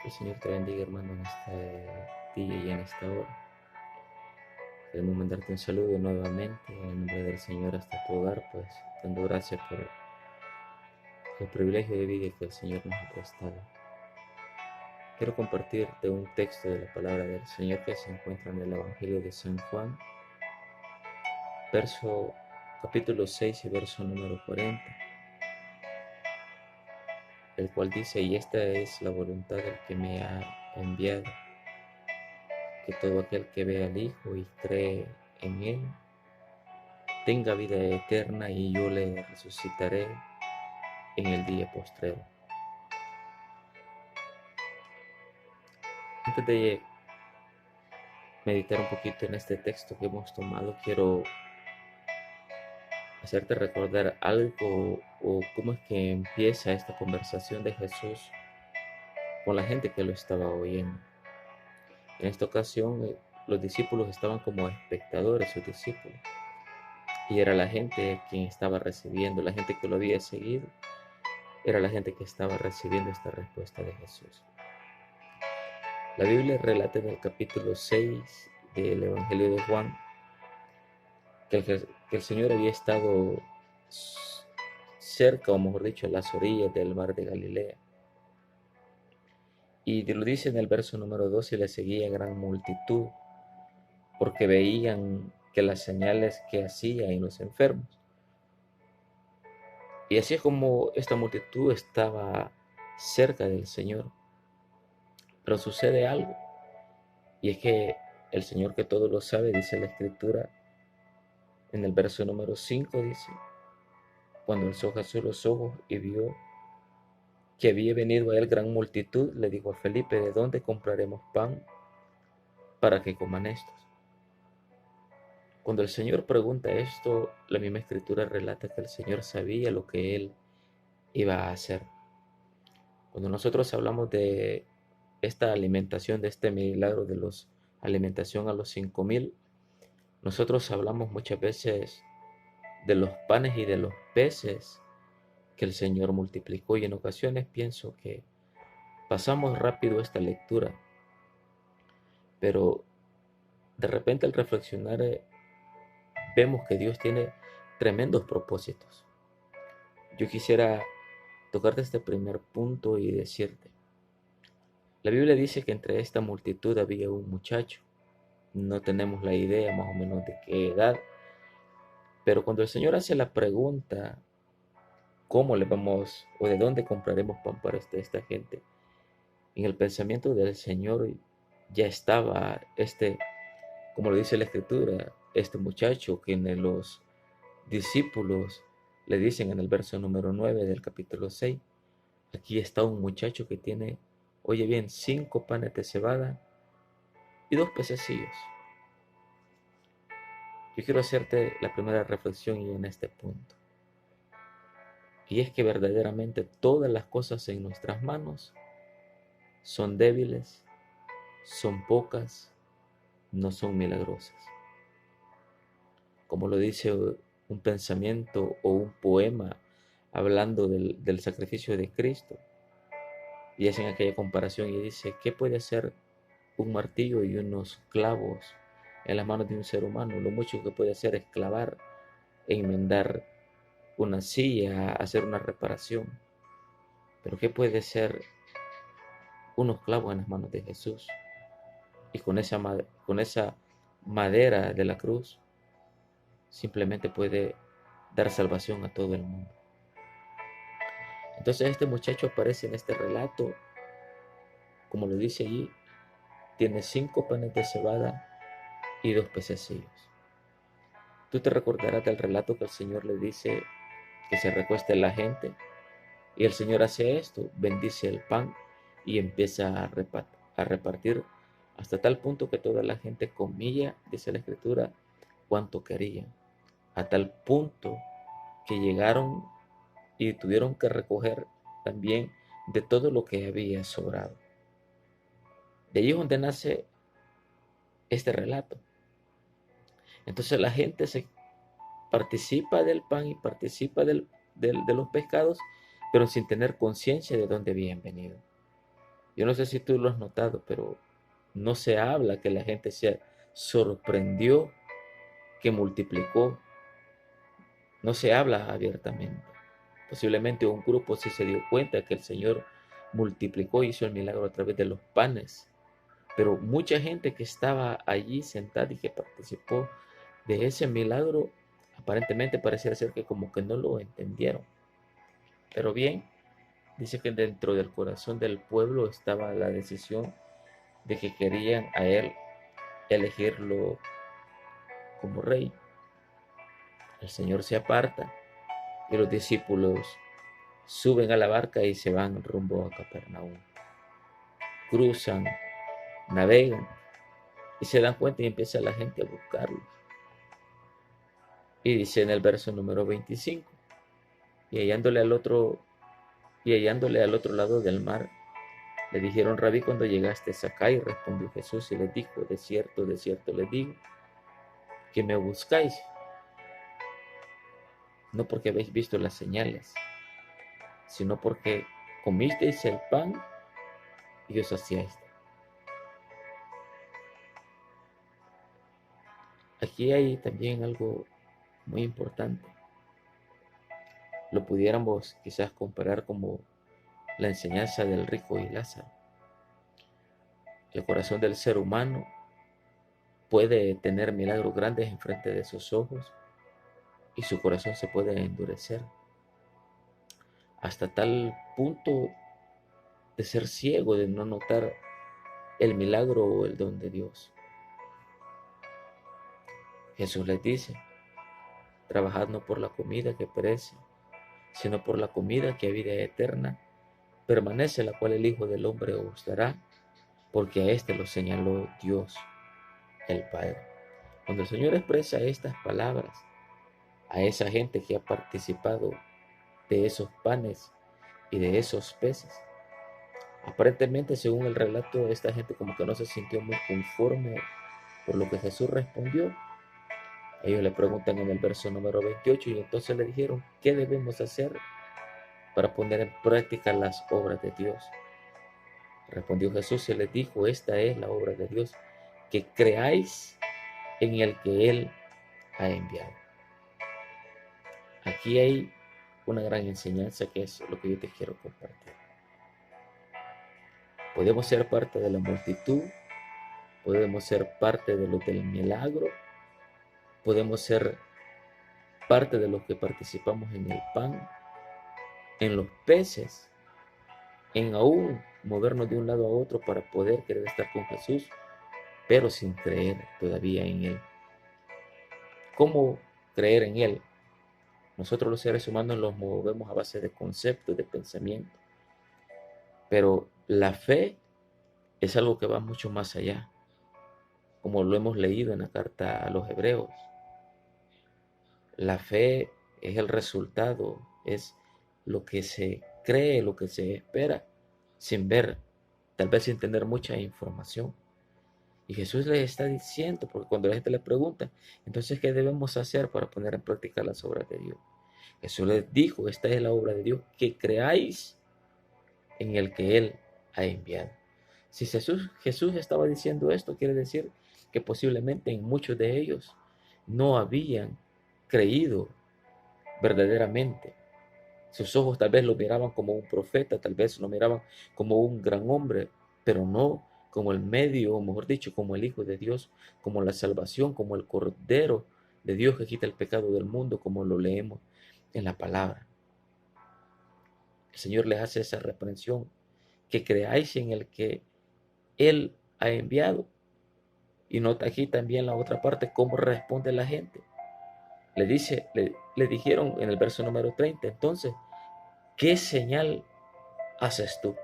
Que el Señor te bendiga, hermano, en este día y en esta hora. Queremos mandarte un saludo nuevamente en el nombre del Señor hasta tu hogar, pues dando gracias por el privilegio de vida que el Señor nos ha prestado. Quiero compartirte un texto de la palabra del Señor que se encuentra en el Evangelio de San Juan, verso capítulo 6 y verso número 40, el cual dice: y esta es la voluntad del que me ha enviado, que todo aquel que ve al Hijo y cree en Él tenga vida eterna, y yo le resucitaré en el día postrero. Antes de meditar un poquito en este texto que hemos tomado, quiero hacerte recordar algo o cómo es que empieza esta conversación de Jesús con la gente que lo estaba oyendo. En esta ocasión, los discípulos estaban como espectadores, sus discípulos, y era la gente quien estaba recibiendo, la gente que lo había seguido, era la gente que estaba recibiendo esta respuesta de Jesús. La Biblia relata en el capítulo 6 del Evangelio de Juan que el Señor había estado cerca, o mejor dicho, a las orillas del mar de Galilea. Y lo dice en el verso número 2: y le seguía gran multitud, porque veían que las señales que hacía en los enfermos. Y así es como esta multitud estaba cerca del Señor. Pero sucede algo, y es que el Señor, que todo lo sabe, dice la Escritura, en el verso número 5 dice: cuando alzó Jesús los ojos y vio que había venido a él gran multitud, le dijo a Felipe: ¿de dónde compraremos pan para que coman estos? Cuando el Señor pregunta esto, la misma Escritura relata que el Señor sabía lo que él iba a hacer. Cuando nosotros hablamos de esta alimentación, de este milagro de la alimentación a los 5,000, nosotros hablamos muchas veces de los panes y de los peces que el Señor multiplicó, y en ocasiones pienso que pasamos rápido esta lectura, pero de repente al reflexionar vemos que Dios tiene tremendos propósitos. Yo quisiera tocarte este primer punto y decirte: la Biblia dice que entre esta multitud había un muchacho. No tenemos la idea más o menos de qué edad, pero cuando el Señor hace la pregunta, ¿cómo le vamos o de dónde compraremos pan para esta gente? En el pensamiento del Señor ya estaba como lo dice la Escritura, este muchacho, que en los discípulos le dicen en el verso número 9 del capítulo 6: aquí está un muchacho que tiene, oye bien, 5 panes de cebada y 2 pececillos. Yo quiero hacerte la primera reflexión y en este punto. Y es que verdaderamente todas las cosas en nuestras manos son débiles, son pocas, no son milagrosas. Como lo dice un pensamiento o un poema hablando del sacrificio de Cristo, y hacen aquella comparación y dice: ¿qué puede hacer un martillo y unos clavos en las manos de un ser humano? Lo mucho que puede hacer es clavar, enmendar una silla, hacer una reparación. Pero ¿qué puede ser unos clavos en las manos de Jesús? Y con esa madera de la cruz simplemente puede dar salvación a todo el mundo. Entonces este muchacho aparece en este relato, como lo dice allí, tiene 5 panes de cebada y 2 pececillos. Tú te recordarás del relato que el Señor le dice que se recueste la gente, y el Señor hace esto: bendice el pan y empieza a repartir hasta tal punto que toda la gente comía, dice la Escritura, cuanto querían, a tal punto que llegaron y tuvieron que recoger también de todo lo que había sobrado. De allí es donde nace este relato. Entonces la gente se participa del pan y participa de los pescados, pero sin tener conciencia de dónde habían venido. Yo no sé si tú lo has notado, pero no se habla que la gente se sorprendió, que multiplicó. No se habla abiertamente. Posiblemente un grupo sí se dio cuenta que el Señor multiplicó y hizo el milagro a través de los panes. Pero mucha gente que estaba allí sentada y que participó de ese milagro, aparentemente pareciera ser que como que no lo entendieron. Pero bien, dice que dentro del corazón del pueblo estaba la decisión de que querían a él elegirlo como rey. El Señor se aparta y los discípulos suben a la barca y se van rumbo a Capernaum. Cruzan, navegan y se dan cuenta y empieza la gente a buscarlo. Y dice en el verso número 25, y hallándole al otro lado del mar, le dijeron: Rabí, cuando llegaste acá, y respondió Jesús y les dijo: de cierto les digo, que me buscáis, no porque habéis visto las señales, sino porque comisteis el pan y os saciasteis. Aquí hay también algo muy importante. Lo pudiéramos quizás comparar como la enseñanza del rico y Lázaro. El corazón del ser humano puede tener milagros grandes enfrente de sus ojos y su corazón se puede endurecer hasta tal punto de ser ciego, de no notar el milagro o el don de Dios. Jesús les dice: trabajad no por la comida que perece, sino por la comida que a vida eterna permanece, la cual el Hijo del Hombre os dará, porque a éste lo señaló Dios el Padre. Cuando el Señor expresa estas palabras a esa gente que ha participado de esos panes y de esos peces, aparentemente, según el relato, esta gente como que no se sintió muy conforme por lo que Jesús respondió. Ellos le preguntan en el verso número 28 y entonces le dijeron: ¿qué debemos hacer para poner en práctica las obras de Dios? Respondió Jesús y les dijo: esta es la obra de Dios, que creáis en el que Él ha enviado. Aquí hay una gran enseñanza que es lo que yo te quiero compartir. Podemos ser parte de la multitud, podemos ser parte de lo del milagro, podemos ser parte de los que participamos en el pan, en los peces, en aún movernos de un lado a otro para poder querer estar con Jesús, pero sin creer todavía en Él. ¿Cómo creer en Él? Nosotros los seres humanos los movemos a base de conceptos, de pensamiento, pero la fe es algo que va mucho más allá, como lo hemos leído en la carta a los Hebreos. La fe es el resultado, es lo que se cree, lo que se espera, sin ver, tal vez sin tener mucha información. Y Jesús les está diciendo, porque cuando la gente le pregunta, entonces, ¿qué debemos hacer para poner en práctica las obras de Dios? Jesús les dijo: esta es la obra de Dios, que creáis en el que Él ha enviado. Si Jesús estaba diciendo esto, quiere decir que posiblemente en muchos de ellos no habían creído verdaderamente. Sus ojos tal vez lo miraban como un profeta, tal vez lo miraban como un gran hombre, pero no como el medio, o mejor dicho, como el Hijo de Dios, como la salvación, como el Cordero de Dios que quita el pecado del mundo, como lo leemos en la palabra. El Señor les hace esa reprensión, que creáis en el que Él ha enviado. Y nota aquí también la otra parte, cómo responde la gente. Le dijeron en el verso número 30, entonces, ¿qué señal haces tú?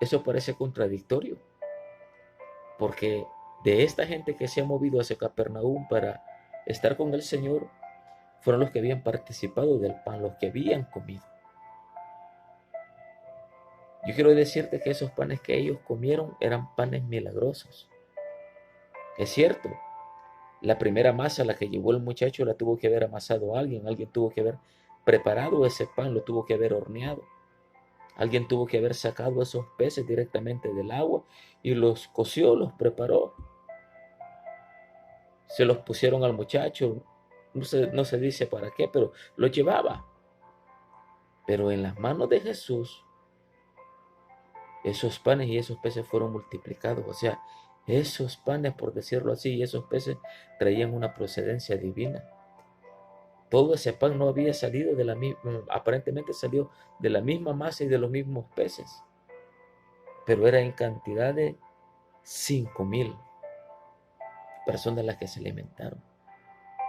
Eso parece contradictorio, porque de esta gente que se ha movido hacia Capernaum para estar con el Señor, fueron los que habían participado del pan, los que habían comido. Yo quiero decirte que esos panes que ellos comieron eran panes milagrosos. Es cierto, la primera masa, la que llevó el muchacho, la tuvo que haber amasado alguien tuvo que haber preparado ese pan, lo tuvo que haber horneado. Alguien tuvo que haber sacado esos peces directamente del agua y los coció, los preparó. Se los pusieron al muchacho, no se dice para qué, pero los llevaba. Pero en las manos de Jesús, esos panes y esos peces fueron multiplicados. O sea, esos panes, por decirlo así, y esos peces traían una procedencia divina. Todo ese pan no había salido de la misma, aparentemente salió de la misma masa y de los mismos peces, pero era en cantidad de 5,000 personas las que se alimentaron.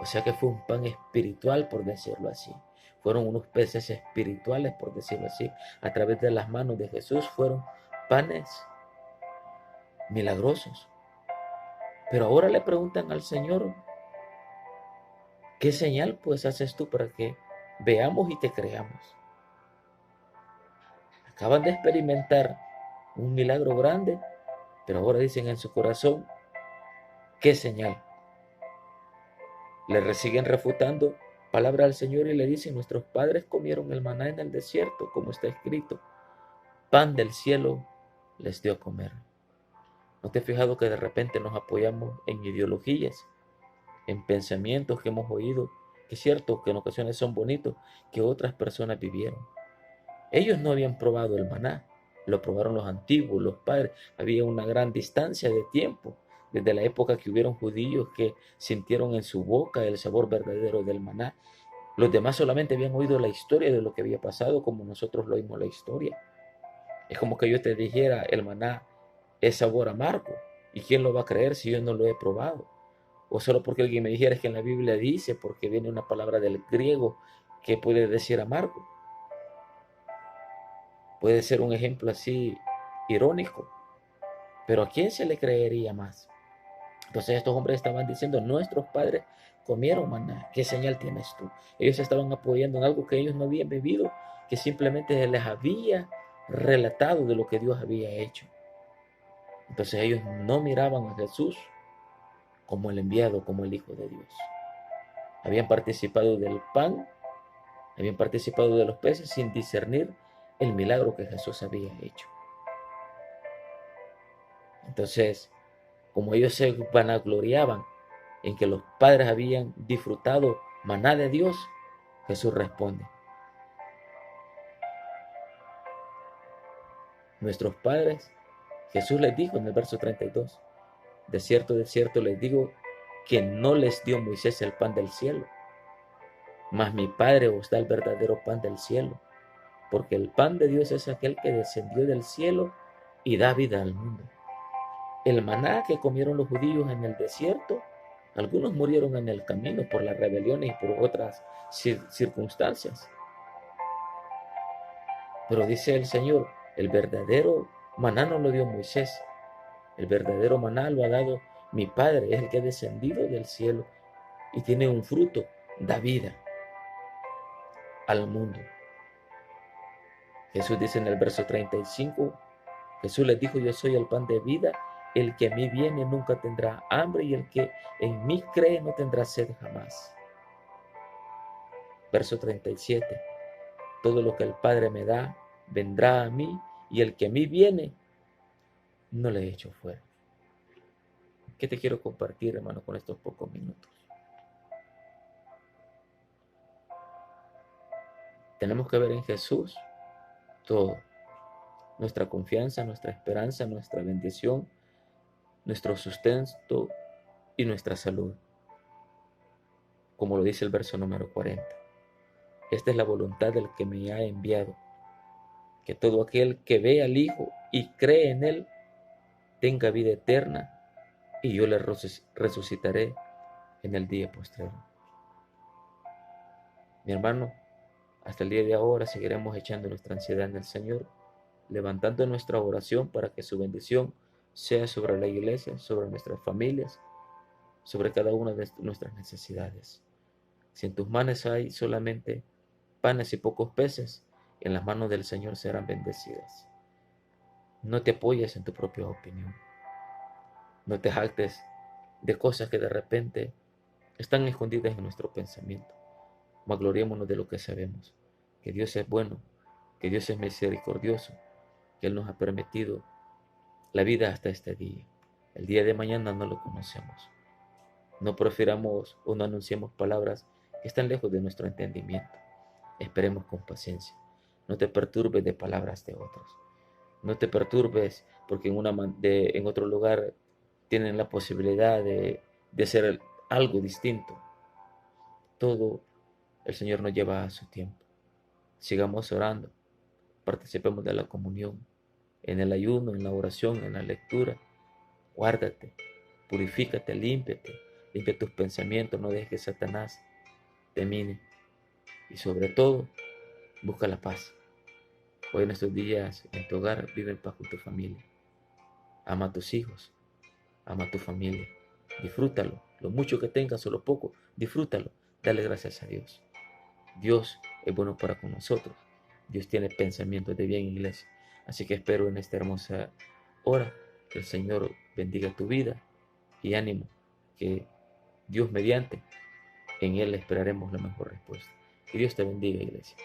O sea que fue un pan espiritual, por decirlo así. Fueron unos peces espirituales, por decirlo así. A través de las manos de Jesús fueron panes milagrosos. Pero ahora le preguntan al Señor, ¿qué señal pues haces tú para que veamos y te creamos? Acaban de experimentar un milagro grande, pero ahora dicen en su corazón, ¿qué señal? Le siguen refutando palabra al Señor y le dicen, nuestros padres comieron el maná en el desierto, como está escrito, pan del cielo les dio a comer. ¿No te has fijado que de repente nos apoyamos en ideologías, en pensamientos que hemos oído, que es cierto que en ocasiones son bonitos, que otras personas vivieron? Ellos no habían probado el maná, lo probaron los antiguos, los padres. Había una gran distancia de tiempo, desde la época que hubieron judíos que sintieron en su boca el sabor verdadero del maná. Los demás solamente habían oído la historia de lo que había pasado, como nosotros lo oímos la historia. Es como que yo te dijera, el maná es sabor amargo. ¿Y quién lo va a creer si yo no lo he probado? O solo porque alguien me dijera, es que en la Biblia dice, porque viene una palabra del griego que puede decir amargo. Puede ser un ejemplo así irónico, pero ¿a quién se le creería más? Entonces estos hombres estaban diciendo, nuestros padres comieron maná, ¿qué señal tienes tú? Ellos estaban apoyando en algo que ellos no habían bebido, que simplemente les había relatado de lo que Dios había hecho. Entonces ellos no miraban a Jesús como el enviado, como el Hijo de Dios. Habían participado del pan, habían participado de los peces sin discernir el milagro que Jesús había hecho. Entonces, como ellos se vanagloriaban en que los padres habían disfrutado maná de Dios, Jesús responde, nuestros padres, Jesús les dijo en el verso 32, de cierto les digo que no les dio Moisés el pan del cielo, mas mi Padre os da el verdadero pan del cielo, porque el pan de Dios es aquel que descendió del cielo y da vida al mundo. El maná que comieron los judíos en el desierto, algunos murieron en el camino por las rebeliones y por otras circunstancias. Pero dice el Señor, el verdadero maná no lo dio Moisés, el verdadero maná lo ha dado mi Padre, es el que ha descendido del cielo y tiene un fruto, da vida al mundo. Jesús dice en el verso 35, Jesús les dijo, yo soy el pan de vida, el que a mí viene nunca tendrá hambre y el que en mí cree no tendrá sed jamás. Verso 37, todo lo que el Padre me da vendrá a mí y el que a mí viene no le echo fuera. ¿Qué te quiero compartir, hermano, con estos pocos minutos? Tenemos que ver en Jesús todo. Nuestra confianza, nuestra esperanza, nuestra bendición, nuestro sustento y nuestra salud. Como lo dice el verso número 40. Esta es la voluntad del que me ha enviado, que todo aquel que ve al Hijo y cree en Él tenga vida eterna y yo le resucitaré en el día postrero. Mi hermano, hasta el día de ahora seguiremos echando nuestra ansiedad en el Señor, levantando nuestra oración para que su bendición sea sobre la iglesia, sobre nuestras familias, sobre cada una de nuestras necesidades. Si en tus manos hay solamente panes y pocos peces, en las manos del Señor serán bendecidas. No te apoyes en tu propia opinión. No te jactes de cosas que de repente están escondidas en nuestro pensamiento. Mas gloriémonos de lo que sabemos, que Dios es bueno que Dios es misericordioso, que Él nos ha permitido la vida hasta este día. El día de mañana no lo conocemos. No prefiramos o no anunciemos palabras que están lejos de nuestro entendimiento. Esperemos con paciencia. No te perturbes de palabras de otros. No te perturbes porque en otro lugar tienen la posibilidad de hacer algo distinto. Todo el Señor nos lleva a su tiempo. Sigamos orando. Participemos de la comunión, en el ayuno, en la oración, en la lectura. Guárdate, purifícate, límpiate, limpia tus pensamientos, no dejes que Satanás te mine. Y sobre todo, busca la paz. Hoy en estos días, en tu hogar, vive en paz con tu familia. Ama a tus hijos, ama a tu familia. Disfrútalo, lo mucho que tengas o lo poco, disfrútalo. Dale gracias a Dios. Dios es bueno para con nosotros. Dios tiene pensamientos de bien, iglesia. Así que espero en esta hermosa hora que el Señor bendiga tu vida y ánimo, que Dios mediante, en Él esperaremos la mejor respuesta. Que Dios te bendiga, iglesia.